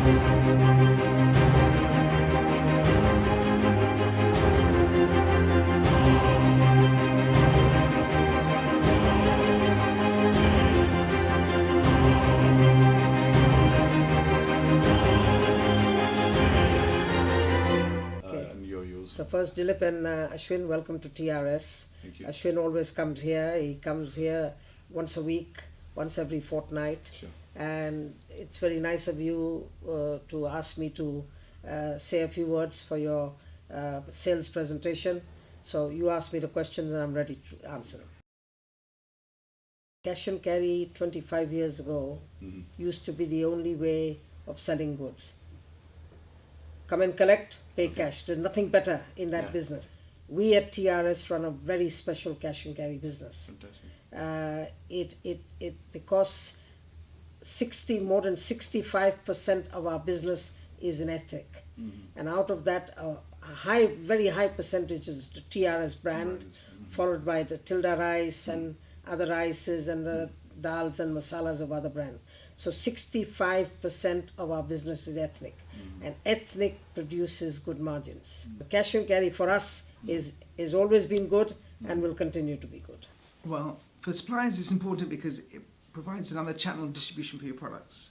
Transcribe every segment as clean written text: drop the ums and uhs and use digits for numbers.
So first, Dilip and Ashwin, welcome to TRS. Thank you. Ashwin always comes here. He comes here once a week, once every fortnight. Sure. And it's very nice of you to ask me to say a few words for your sales presentation. So you ask me the questions and I'm ready to answer them. Cash and carry 25 years ago used to be the only way of selling goods. Come and collect, pay cash. There's nothing better in that business. We at TRS run a very special cash and carry business. Because more than 65% of our business is in ethnic, and out of that, a very high percentage is the TRS brand, followed by the Tilda rice and other rices and the dals and masalas of other brands. So 65% of our business is ethnic, and ethnic produces good margins. The cash and carry for us is always been good and will continue to be good. Well, for suppliers it's important because it provides another channel of distribution for your products.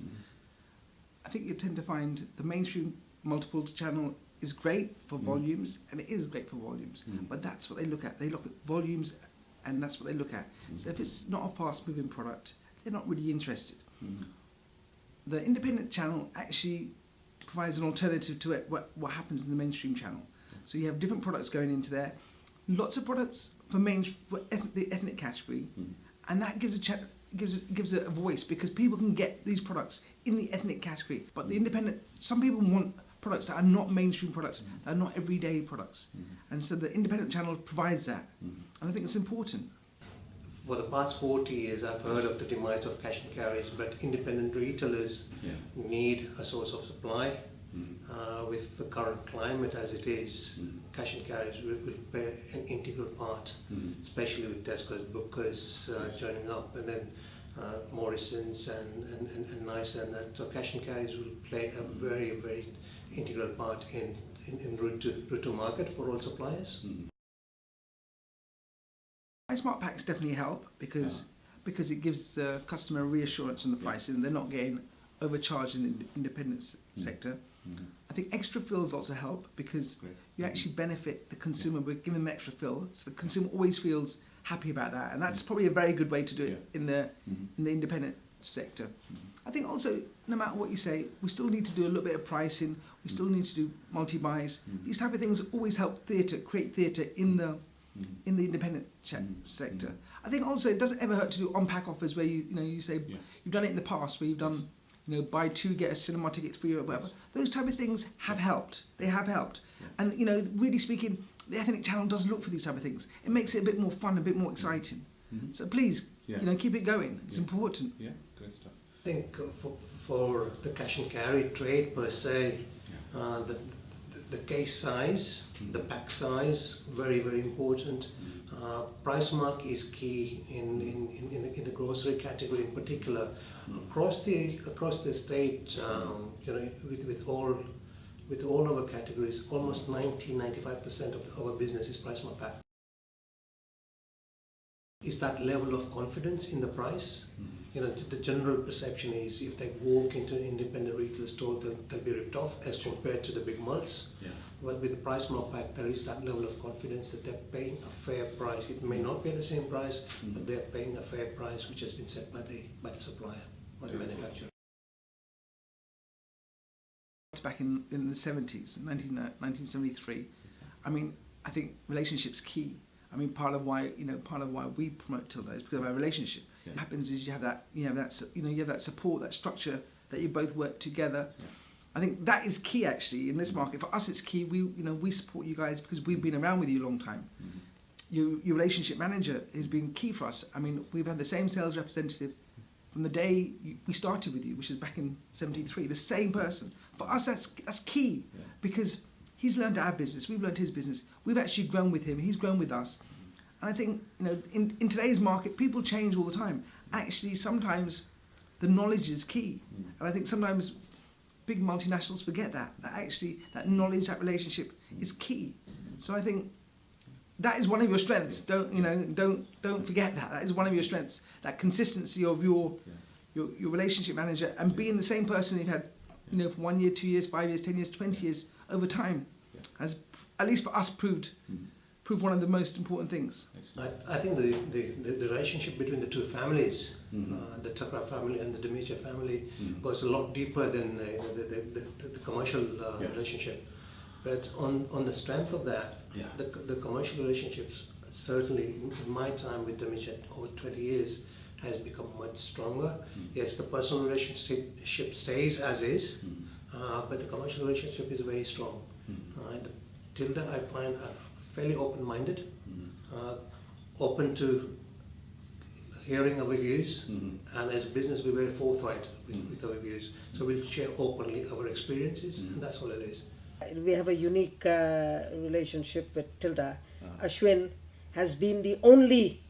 I think you tend to find the mainstream multiple channel is great for volumes, and it is great for volumes, but that's what they look at. They look at volumes, and that's what they look at. So if it's not a fast-moving product, they're not really interested. The independent channel actually provides an alternative to it, what happens in the mainstream channel. So you have different products going into there, lots of products for the ethnic category, and that gives a voice, because people can get these products in the ethnic category. But the independent, some people want products that are not mainstream products, that are not everyday products, and so the independent channel provides that, and I think it's important. For the past 40 years, I've heard of the demise of cash and carries, but independent retailers need a source of supply. With the current climate as it is, cash and carries will play an integral part, especially with Tesco's, Booker's joining up, and then Morrison's and Nice, and that. So cash and carries will play a very, very integral part in route to market for all suppliers. Smart packs definitely help because it gives the customer reassurance on the pricing. They're not getting overcharged in the independent sector. I think extra fills also help because you actually benefit the consumer with giving them extra fill, so the consumer always feels happy about that, and that's probably a very good way to do it in the independent sector. I think also, no matter what you say, we still need to do a little bit of pricing. We still need to do multi-buys. These type of things always help create theatre in the independent sector. I think also it doesn't ever hurt to do on-pack offers where you say you've done it in the past, where you've done buy two get a cinema ticket free or whatever. Those type of things have helped. They have helped, and really speaking, the ethnic channel does look for these type of things. It makes it a bit more fun, a bit more exciting. So please, keep it going. It's important. Yeah, great stuff. I think for the cash and carry trade per se, the case size, the pack size, very, very important. Price mark is key in the grocery category in particular. Across the state, with all our categories, almost 90-95% of our business is price mark pack. Is that level of confidence in the price? The general perception is if they walk into an independent retail store, they'll be ripped off as compared to the big malls. But with the price mark pack, there is that level of confidence that they're paying a fair price. It may not be the same price, but they're paying a fair price, which has been set by the supplier or the manufacturer. Back in the 70s, 1973, I think relationship's key. Part of why we promote Tilda is because of our relationship. What happens is you have that support, that structure, that you both work together. I think that is key actually in this market. For us, it's key. We support you guys because we've been around with you a long time. Your relationship manager has been key for us. We've had the same sales representative from the day we started with you, which is back in '73. The same person. For us, that's key because he's learned our business. We've learned his business. We've actually grown with him. He's grown with us. And I think in today's market, people change all the time. Actually, sometimes the knowledge is key. And I think sometimes big multinationals forget that actually that knowledge, that relationship is key. So I think that is one of your strengths. Don't forget that. That is one of your strengths. That consistency of your relationship manager, and being the same person you've had, for 1 year, 2 years, 5 years, 10 years, 20 years over time, has, at least for us, proved one of the most important things. I think the relationship between the two families, the Tucker family and the Demeter family, goes a lot deeper than the commercial relationship. But on the strength of that, the commercial relationships, certainly in my time with Demeter over 20 years, has become much stronger. Yes, the personal relationship stays as is, but the commercial relationship is very strong. Tilda, I find, are fairly open-minded, open to hearing our views, and as a business we're very forthright with our views. So we'll share openly our experiences, and that's all it is. We have a unique relationship with Tilda. Ashwin has been the only,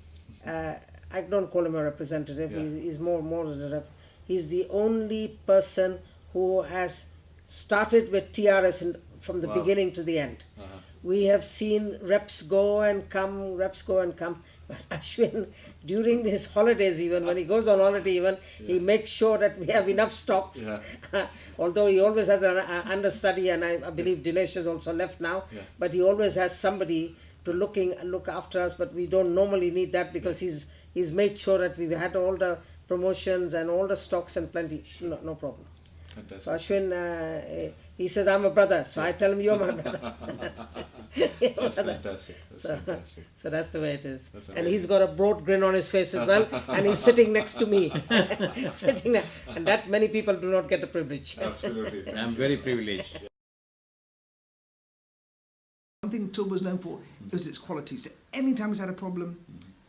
I don't call him a representative, he's more than a rep. He's the only person who has started with TRS from the beginning to the end. We have seen reps go and come, but Ashwin, during his holidays even, when he goes on holiday even, he makes sure that we have enough stocks. Although he always has an understudy, and I believe Dinesh has also left now, but he always has somebody to look after us, but we don't normally need that because he's made sure that we've had all the promotions and all the stocks and plenty, no problem. Fantastic. So Ashwin, he says, I'm a brother, so I tell him, you're my brother. That's fantastic. Fantastic. So that's the way it is. And he's got a broad grin on his face as well, and he's sitting next to me. Sitting there. And that many people do not get the privilege. Absolutely. I'm very privileged. One thing Tilda was known for was its quality. So anytime it's had a problem,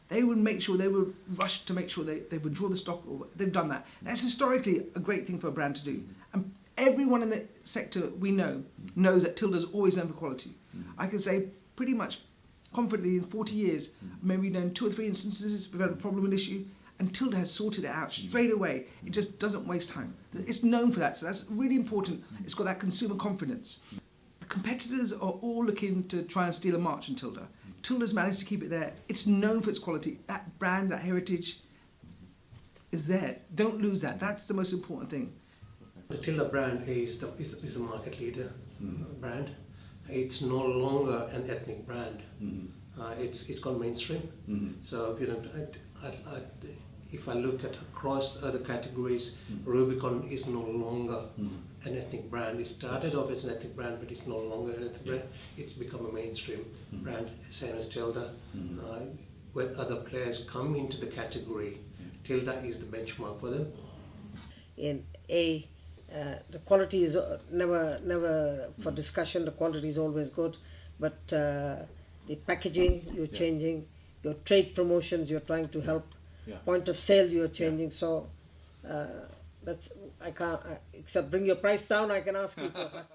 they would make sure, they would rush to make sure they withdraw the stock, or they've done that. That's historically a great thing for a brand to do. And everyone in the sector we know knows that Tilda's always known for quality. I can say pretty much confidently in 40 years, maybe we've known 2 or 3 instances we've had a problem, an issue, and Tilda has sorted it out straight away. It just doesn't waste time. It's known for that, so that's really important. It's got that consumer confidence. The competitors are all looking to try and steal a march in Tilda. Tilda's managed to keep it there. It's known for its quality. That brand, that heritage is there. Don't lose that. That's the most important thing. The Tilda brand is the market leader brand. It's no longer an ethnic brand. It's gone mainstream. So if I look at across other categories, Rubicon is no longer an ethnic brand. It started off as an ethnic brand, but it's no longer an ethnic brand. It's become a mainstream brand, same as Tilda. When other players come into the category, Tilda is the benchmark for them. The quality is never for discussion. The quality is always good, but the packaging you're changing, your trade promotions you're trying to help, point of sale you're changing. So that's I can't except bring your price down. I can ask you for that.